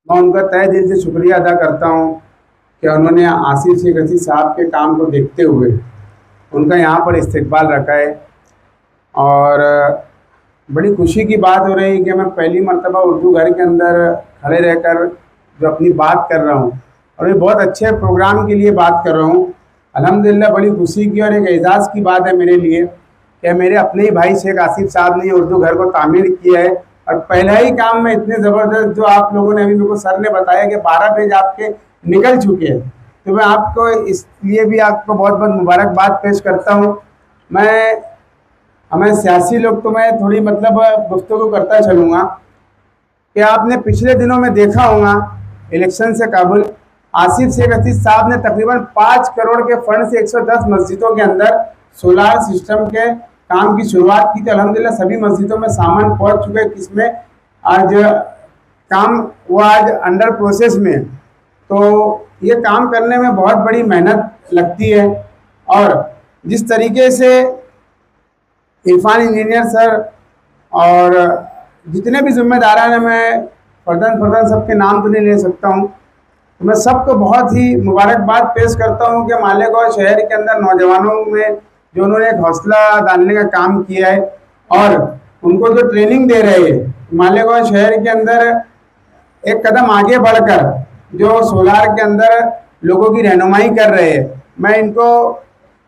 मैं उनका तहे दिल से शुक्रिया अदा करता हूँ कि उन्होंने आसिफ शेख रशीद साहब के काम को देखते हुए उनका यहाँ पर इस्तकबाल रखा है। और बड़ी खुशी की बात हो रही है कि मैं पहली मर्तबा उर्दू घर के अंदर खड़े रहकर जो अपनी बात कर रहा हूँ, और ये बहुत अच्छे प्रोग्राम के लिए बात कर रहा हूँ। अल्हम्दुलिल्लाह बड़ी खुशी की और एक एजाज़ की बात है मेरे लिए कि मेरे अपने ही भाई शेख आसिफ साहब ने ये उर्दू घर को तामीर किया है। और पहला ही काम में इतने ज़बरदस्त जो आप लोगों ने अभी मेरे को सर ने बताया कि 12 पेज आपके निकल चुके हैं, तो मैं आपको इसलिए भी आपको बहुत बहुत मुबारकबाद पेश करता हूँ। मैं हमें सियासी लोग तो मैं थोड़ी मतलब गुफ्तगू करता चलूँगा कि आपने पिछले दिनों में देखा होगा इलेक्शन से कबल आसिफ शेख रशीद साहब ने तकरीबन 5 करोड़ के फंड से 110 मस्जिदों के अंदर सोलार सिस्टम के काम की शुरुआत की थी। अल्हम्दुलिल्लाह सभी मस्जिदों में सामान पहुंच चुके हैं, किसमें आज काम वो आज अंडर प्रोसेस में। तो ये काम करने में बहुत बड़ी मेहनत लगती है, और जिस तरीके से इरफान इंजीनियर सर और जितने भी जिम्मेदारान हैं, मैं फर्दन सबके नाम तो नहीं ले सकता हूँ, तो मैं सबको बहुत ही मुबारकबाद पेश करता हूँ कि मालेगांव शहर के अंदर नौजवानों में जो उन्होंने एक हौसला डालने का काम किया है और उनको जो ट्रेनिंग दे रहे हैं मालेगांव शहर के अंदर, एक कदम आगे बढ़कर जो सोलार के अंदर लोगों की रहनुमाई कर रहे हैं, मैं इनको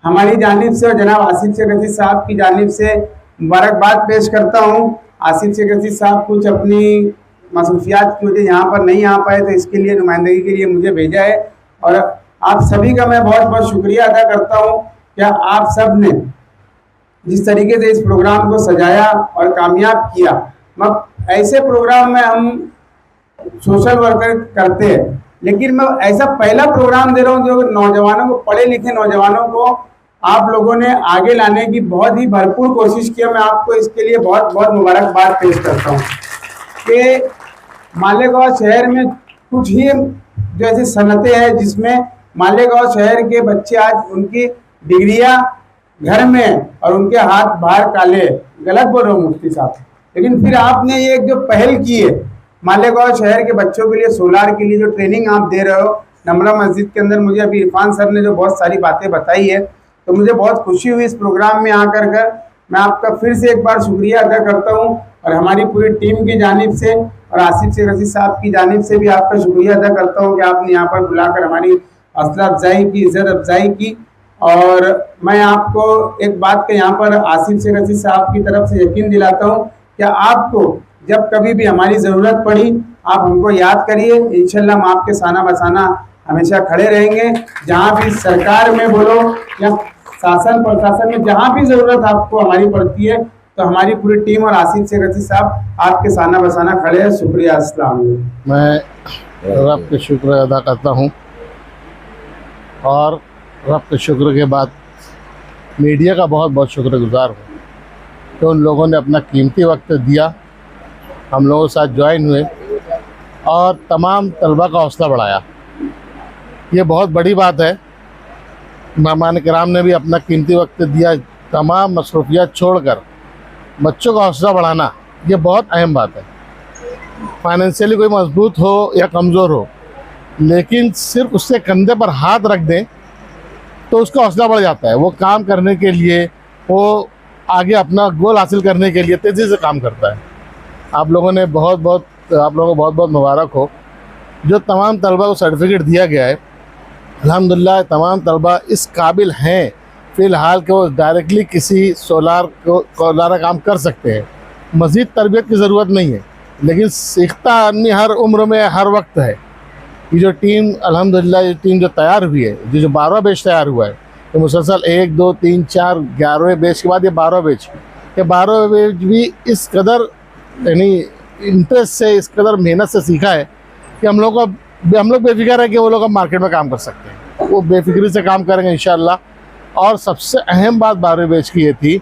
हमारी जानिब से और जनाब आसिफ शेख रशीद साहब की जानिब से मुबारकबाद पेश करता हूँ। आसिफ शेख रशीद साहब कुछ अपनी मसरूफियात की वजह यहाँ पर नहीं आ पाए, तो इसके लिए नुमाइंदगी के लिए मुझे भेजा है। और आप सभी का मैं बहुत बहुत शुक्रिया अदा करता हूँ क्या आप सब ने जिस तरीके से इस प्रोग्राम को सजाया और कामयाब किया। मगर ऐसे प्रोग्राम में हम सोशल वर्कर करते हैं, लेकिन मैं ऐसा पहला प्रोग्राम दे रहा हूँ जो नौजवानों को, पढ़े लिखे नौजवानों को आप लोगों ने आगे लाने की बहुत ही भरपूर कोशिश की। मैं आपको इसके लिए बहुत बहुत मुबारकबाद पेश करता हूँ कि मालेगांव शहर में कुछ ही जो ऐसी सनतें हैं जिसमें मालेगांव शहर के बच्चे आज उनकी डिग्रियां घर में और उनके हाथ बाहर काले, गलत बोल रहा हूँ मुफ्ती साहब, लेकिन फिर आपने ये जो पहल की है मालेगांव शहर के बच्चों के लिए सोलार के लिए जो ट्रेनिंग आप दे रहे हो नमरा मस्जिद के अंदर, मुझे अभी इरफान सर ने जो बहुत सारी बातें बताई है, तो मुझे बहुत खुशी हुई इस प्रोग्राम में आकर मैं आपका फिर से एक बार शुक्रिया अदा करता हूँ। और हमारी पूरी टीम की जानिब से और आसिफ शेख रशीद साहब की जानिब से भी आपका शुक्रिया अदा करता हूँ कि आपने यहाँ पर बुलाकर हमारी हौसला अफजाई की, इज़्ज़त अफजाई की। और मैं आपको एक बात के यहाँ पर आसिफ शेख रशीद साहब की तरफ से यकीन दिलाता हूँ कि आपको जब कभी भी हमारी ज़रूरत पड़ी आप हमको याद करिए, इंशाल्लाह हम आपके साना बसाना हमेशा खड़े रहेंगे। जहाँ भी सरकार में बोलो या शासन प्रशासन में जहाँ भी ज़रूरत आपको हमारी पड़ती है, तो हमारी पूरी टीम और आसिफ शेख रशीद साहब आपके साना बसाना खड़े हैं। शुक्रिया, अस्सलाम वालेकुम। मैं रब के शुक्र अदा करता हूँ, और रब के शुक्र के बाद मीडिया का बहुत बहुत शुक्रगुजार हूँ तो उन लोगों ने अपना कीमती वक्त दिया, हम लोगों के साथ ज्वाइन हुए और तमाम तलबा का हौसला बढ़ाया। ये बहुत बड़ी बात है। मेहमान किराम ने भी अपना कीमती वक्त दिया, तमाम मसरूफियात छोड़कर बच्चों का हौसला बढ़ाना, ये बहुत अहम बात है। फाइनेंशियली कोई मजबूत हो या कमज़ोर हो, लेकिन सिर्फ उसके कंधे पर हाथ रख दें तो उसका हौसला बढ़ जाता है। वो काम करने के लिए, वो आगे अपना गोल हासिल करने के लिए तेज़ी से काम करता है। आप लोगों को बहुत बहुत मुबारक हो। जो तमाम तलबा को सर्टिफिकेट दिया गया है, अल्हम्दुलिल्लाह तमाम तलबा इस काबिल हैं फ़िलहाल कि वो डायरेक्टली किसी सोलार का काम कर सकते हैं। मज़ीद तरबियत की ज़रूरत नहीं है, लेकिन सीखता आदमी हर उम्र में हर वक्त है। ये जो टीम अल्हम्दुलिल्लाह, ये टीम जो तैयार हुई है, जो 12वां बैच तैयार हुआ है, तो मुसलसल 1 2 3 4 11वें बैच के बाद ये 12वां बैच, ये 12वां बैच भी इस कदर यानी इंटरेस्ट से, इस कदर मेहनत से सीखा है कि हम लोग बेफिक्र है कि वो लोग अब मार्केट में काम कर सकते हैं। वो बेफिक्री से काम करेंगे इंशाअल्लाह। और सबसे अहम बात 12वें बैच की ये थी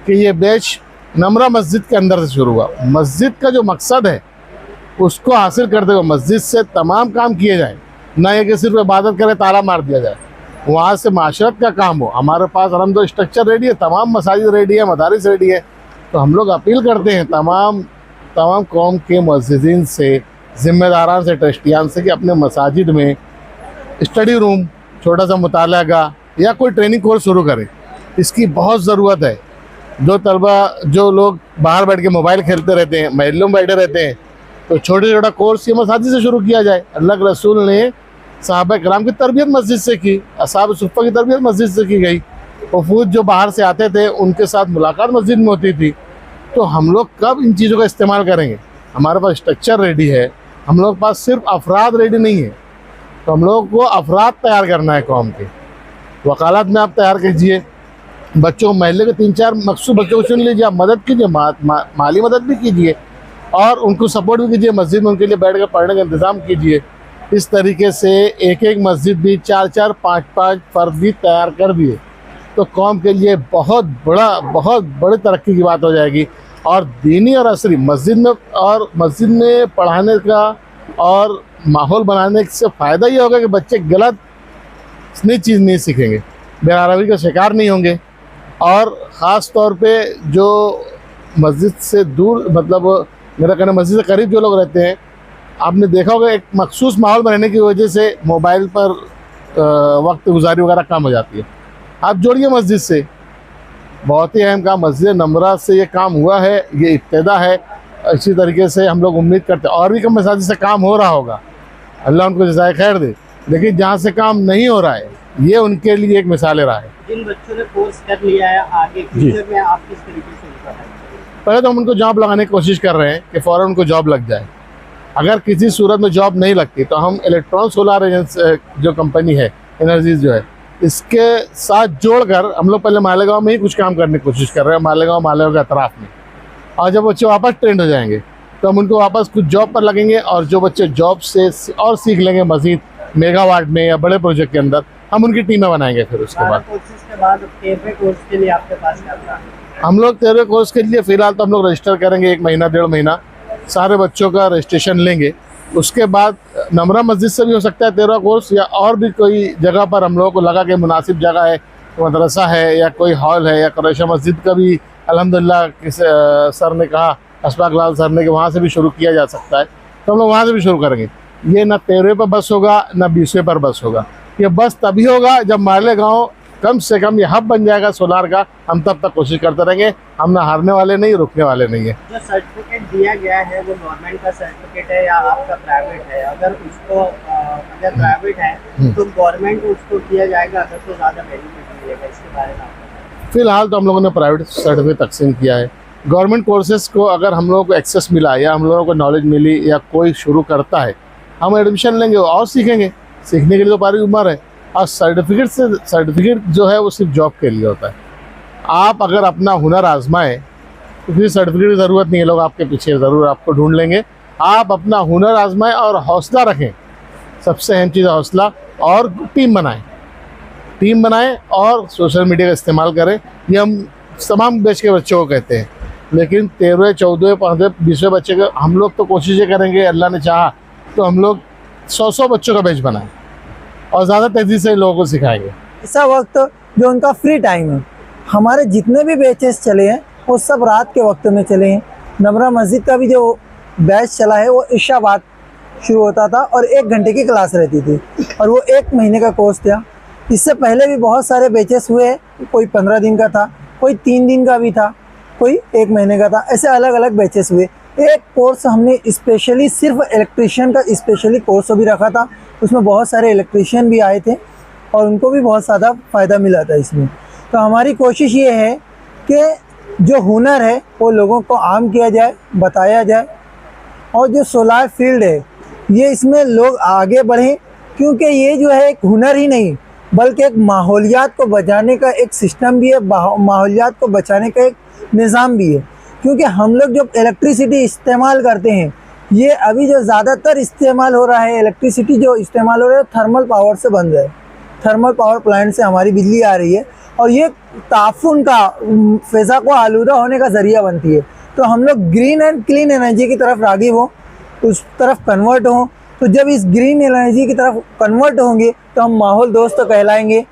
कि ये बैच नमरा मस्जिद के अंदर से शुरू हुआ। मस्जिद का जो मकसद है उसको हासिल करते हुए मस्जिद से तमाम काम किए जाएँ, ना ये कि सिर्फ इबादत करे ताला मार दिया जाए। वहाँ से माशरत का काम हो। हमारे पास अलहम्दुलिल्लाह स्ट्रक्चर रेडी है, तमाम मसाजिद रेडी है, मदारिस रेडी है। तो हम लोग अपील करते हैं तमाम कौम के मुअज़्ज़िज़ीन से ज़िम्मेदारान से, ट्रस्टियान से कि अपने मसाजिद में स्टडी रूम, छोटा सा मुताला का या कोई ट्रेनिंग कोर्स शुरू करें। इसकी बहुत ज़रूरत है। जो लोग बाहर बैठ के मोबाइल खेलते रहते हैं, महलों में बैठे रहते हैं, तो छोटा कोर्स ये मसाजिद से शुरू किया जाए। अल्लाह के रसूल ने सहाबा किराम की तरबियत मस्जिद से की, असहाब सुफ़्फ़ा की तरबियत मस्जिद से की गई। वफूद जो बाहर से आते थे उनके साथ मुलाकात मस्जिद में होती थी। तो हम लोग कब इन चीज़ों का इस्तेमाल करेंगे? हमारे पास स्ट्रक्चर रेडी है, हम लोग के पास सिर्फ अफराद रेडी नहीं है। तो हम लोग को अफराद तैयार करना है कौम के। वकालत में आप तैयार कीजिए, बच्चों महल्ले के 3-4 मखसूस बच्चों को चुन लीजिए, आप मदद कीजिए, माली मदद भी कीजिए और उनको सपोर्ट भी कीजिए। मस्जिद में उनके लिए बैठ कर पढ़ने का इंतज़ाम कीजिए। इस तरीके से एक मस्जिद भी 4-4, 5-5 फ़र्द भी तैयार कर दिए तो कौम के लिए बहुत बड़ी तरक्की की बात हो जाएगी। और दीनी और असरी मस्जिद में पढ़ाने का और माहौल बनाने से फ़ायदा ये होगा कि बच्चे गलत नई चीज़ नहीं सीखेंगे, बेअदबी का शिकार नहीं होंगे। और ख़ास तौर पे जो मस्जिद से दूर, मतलब मेरा कहना मस्जिद से करीब जो लोग रहते हैं, आपने देखा होगा एक मखसूस माहौल बनाने की वजह से मोबाइल पर वक्त गुजारी वगैरह कम हो जाती है। आप जोड़िए मस्जिद से, बहुत ही अहम काम। मस्जिद नमरा से ये काम हुआ है, ये इब्तिदा है। इसी तरीके से हम लोग उम्मीद करते हैं और भी कम मसाजिद से काम हो रहा होगा, अल्लाह उनको जज़ाए खैर दे। लेकिन जहाँ से काम नहीं हो रहा है, ये उनके लिए एक मिसाल रहा है। जिन बच्चों ने कोर्स कर लिया है, आगे फ्यूचर में आप किस तरीके से उनका हेल्प करेंगे? पहले तो हम उनको जॉब लगाने की कोशिश कर रहे हैं कि फ़ौरन उनको जॉब लग जाए। अगर किसी सूरत में जॉब नहीं लगती तो हम इलेक्ट्रॉन सोलार एजेंसी जो कंपनी है, एनर्जीज जो है, इसके साथ जोड़कर हम लोग पहले मालेगांव में ही कुछ काम करने की कोशिश कर रहे हैं, मालेगांव के अतराफ़ में। और जब बच्चे वापस ट्रेंड हो जाएंगे तो हम उनको वापस कुछ जॉब पर लगेंगे और जो बच्चे जॉब से और सीख लेंगे मज़ीद मेगावाट में या बड़े प्रोजेक्ट के अंदर, हम उनकी टीमें बनाएंगे। फिर उसके बाद कोर्सेज के बाद 13वें कोर्स के लिए आपके पास क्या प्लान है? हम लोग 13वें कोर्स के लिए फ़िलहाल तो हम लोग रजिस्टर करेंगे 1 महीना 1.5 महीना, सारे बच्चों का रजिस्ट्रेशन लेंगे। उसके बाद नमरा मस्जिद से भी हो सकता है 13वां कोर्स, या और भी कोई जगह पर हम लोगों को लगा कि मुनासिब जगह है, मदरसा है या कोई हॉल है या क्रैशा मस्जिद का भी अल्हम्दुलिल्लाह किस सर ने कहा, अशफाक लाल सर ने, कि वहाँ से भी शुरू किया जा सकता है, तो हम लोग वहाँ से भी शुरू करेंगे। ये ना 13वें पर बस होगा ना 20वें पर बस होगा। ये बस तभी होगा जब मालेगांव कम से कम ये हब बन जाएगा सोलार का। हम तब तक कोशिश करते रहेंगे, हम ना हारने वाले नहीं, रुकने वाले नहीं है। जो सर्टिफिकेट दिया गया है वो गवर्नमेंट का सर्टिफिकेट है या आपका प्राइवेट है? अगर प्राइवेट है तो गवर्नमेंट उसको दिया जाएगा, अगर तो ज़्यादा बेनिफिट मिलेगा, इसके बारे में आप बताएं। फ़िलहाल तो हम लोगों ने प्राइवेट सर्टिफिकेट तकसीम किया है। गवर्नमेंट कोर्सेज़ को अगर हम लोगों को एक्सेस मिला या हम लोगों को नॉलेज मिली या कोई शुरू करता है, हम एडमिशन लेंगे और सीखेंगे। सीखने के लिए तो सारी उम्र है। और सर्टिफिकेट जो है वो सिर्फ जॉब के लिए होता है। आप अगर अपना हुनर आजमाएं तो किसी सर्टिफिकेट की ज़रूरत नहीं है, लोग आपके पीछे ज़रूर आपको ढूंढ लेंगे। आप अपना हुनर आजमाएं और हौसला रखें, सबसे अहम चीज़ है हौसला। और टीम बनाएं और सोशल मीडिया का इस्तेमाल करें। ये हम तमाम बैच के बच्चों को कहते हैं। लेकिन 13वें, 14वें, 15वें, 20वें बच्चे के हम लोग तो कोशिशें करेंगे, अल्लाह ने चाहा तो हम लोग 100 बच्चों का बैच बनाएं और ज़्यादा तेज़ी से लोगों को सिखाएंगे। ऐसा वक्त जो उनका फ्री टाइम है, हमारे जितने भी बैचेस चले हैं वो सब रात के वक्त में चले हैं। नमरा मस्जिद का भी जो बैच चला है वो इशा बाद शुरू होता था और 1 घंटे की क्लास रहती थी और वो 1 महीने का कोर्स था। इससे पहले भी बहुत सारे बैचेस हुए, कोई 15 दिन का था, कोई 3 दिन का भी था, कोई 1 महीने का था, ऐसे अलग अलग बैचेस हुए। एक कोर्स हमने स्पेशली सिर्फ इलेक्ट्रीशियन का स्पेशली कोर्स भी रखा था, उसमें बहुत सारे इलेक्ट्रीशियन भी आए थे और उनको भी बहुत ज़्यादा फ़ायदा मिला था इसमें। तो हमारी कोशिश ये है कि जो हुनर है वो लोगों को आम किया जाए, बताया जाए। और जो सोलार फील्ड है ये इसमें लोग आगे बढ़ें, क्योंकि ये जो है एक हुनर ही नहीं बल्कि एक माहौलियात को बचाने का एक सिस्टम भी है, माहौलियात को बचाने का एक निज़ाम भी है। क्योंकि हम लोग जो इलेक्ट्रिसिटी इस्तेमाल करते हैं, ये अभी जो ज़्यादातर इस्तेमाल हो रहा है, इलेक्ट्रिसिटी जो इस्तेमाल हो रहा है थर्मल पावर से बन रहा है। थर्मल पावर प्लांट से हमारी बिजली आ रही है और ये ताफुन का, फ़िज़ा को आलूदा होने का ज़रिया बनती है। तो हम लोग ग्रीन एंड क्लीन एनर्जी की तरफ राग़िब हों, उस तरफ कन्वर्ट हों। तो जब इस ग्रीन एनर्जी की तरफ कन्वर्ट होंगे तो हम माहौल दोस्त कहलाएंगे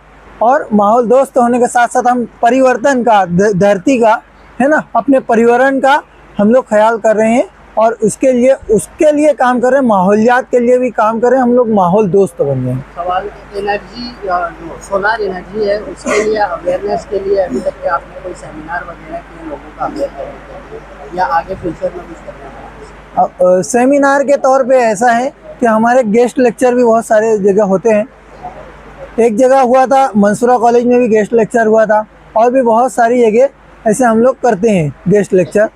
और माहौल दोस्त होने के साथ साथ हम परिवर्तन का, धरती का, है ना, अपने पर्यावरण का हम लोग ख्याल कर रहे हैं और उसके लिए काम कर रहे हैं, माहौलियात के लिए भी काम कर रहे हैं, हम लोग माहौल दोस्त बन गए हैं। सवाल एनर्जी जो सोलर एनर्जी है उसके लिए अवेयरनेस के लिए अभी तक के आपने कोई सेमिनार वगैरह किए लोगों का अवेयर करने के लिए, या आगे फ्यूचर में कुछ करना है? सेमिनार के तौर पे ऐसा है कि हमारे गेस्ट लेक्चर भी बहुत सारे जगह होते हैं। एक जगह हुआ था, मंसूरा कॉलेज में भी गेस्ट लेक्चर हुआ था, और भी बहुत सारी जगह ऐसे हम लोग करते हैं गेस्ट लेक्चर।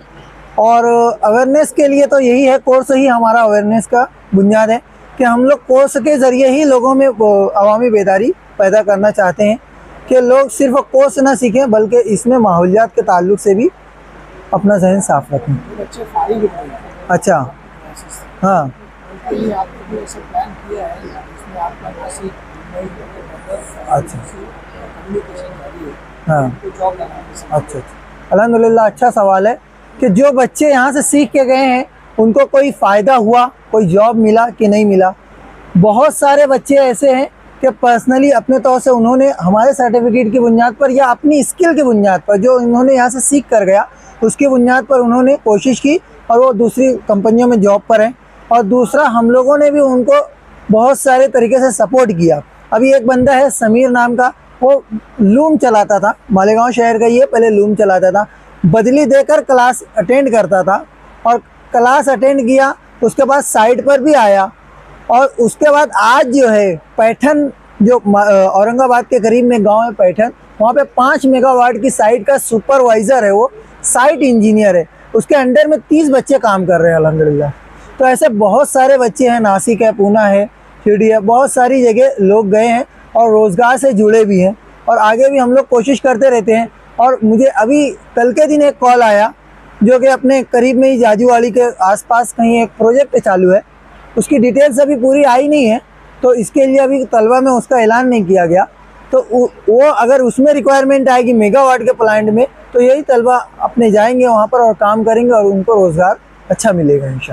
और अवेयरनेस के लिए तो यही है, कोर्स ही हमारा अवेयरनेस का बुनियाद है कि हम लोग कोर्स के ज़रिए ही लोगों में अवामी बेदारी पैदा करना चाहते हैं कि लोग सिर्फ कोर्स ना सीखें बल्कि इसमें माहौलियात के ताल्लुक से भी अपना जहन साफ रखें। बच्चे फारिग हो गए हैं अच्छा, हाँ उनके लिए आपने भी ऐसा प्लान किया है जिसमें आपका नासिक अच्छा कम्युनिकेशन जारी है, हाँ उनको जॉब लगाने अच्छा अल्हम्दुलिल्लाह, अच्छा सवाल है कि जो बच्चे यहाँ से सीख के गए हैं उनको कोई फ़ायदा हुआ, कोई जॉब मिला कि नहीं मिला। बहुत सारे बच्चे ऐसे हैं कि पर्सनली अपने तौर से उन्होंने हमारे सर्टिफिकेट की बुनियाद पर या अपनी स्किल की बुनियाद पर जो उन्होंने यहाँ से सीख कर गया उसकी बुनियाद पर उन्होंने कोशिश की और वो दूसरी कंपनियों में जॉब पर हैं। और दूसरा, हम लोगों ने भी उनको बहुत सारे तरीके से सपोर्ट किया। अभी एक बंदा है समीर नाम का, वो लूम चलाता था, मालेगांव शहर का ही है, पहले लूम चलाता था, बदली देकर क्लास अटेंड करता था और क्लास अटेंड किया, उसके बाद साइट पर भी आया और उसके बाद आज जो है पैठन, जो औरंगाबाद के करीब में गांव है पैठन, वहाँ पे 5 मेगावाट की साइट का सुपरवाइज़र है, वो साइट इंजीनियर है, उसके अंडर में 30 बच्चे काम कर रहे हैं अल्हम्दुलिल्लाह। तो ऐसे बहुत सारे बच्चे हैं, नासिक है, पूना है, शिरडी है, बहुत सारी जगह लोग गए हैं और रोज़गार से जुड़े भी हैं और आगे भी हम लोग कोशिश करते रहते हैं। और मुझे अभी कल के दिन एक कॉल आया जो कि अपने करीब में ही जाजूवाड़ी के आसपास कहीं एक प्रोजेक्ट चालू है, उसकी डिटेल्स अभी पूरी आई नहीं है, तो इसके लिए अभी तलबा में उसका ऐलान नहीं किया गया। तो वो अगर उसमें रिक्वायरमेंट आएगी मेगावाट के प्लांट में, तो यही तलबा अपने जाएंगे वहाँ पर और काम करेंगे और उनको रोज़गार अच्छा मिलेगा इंशाल्लाह।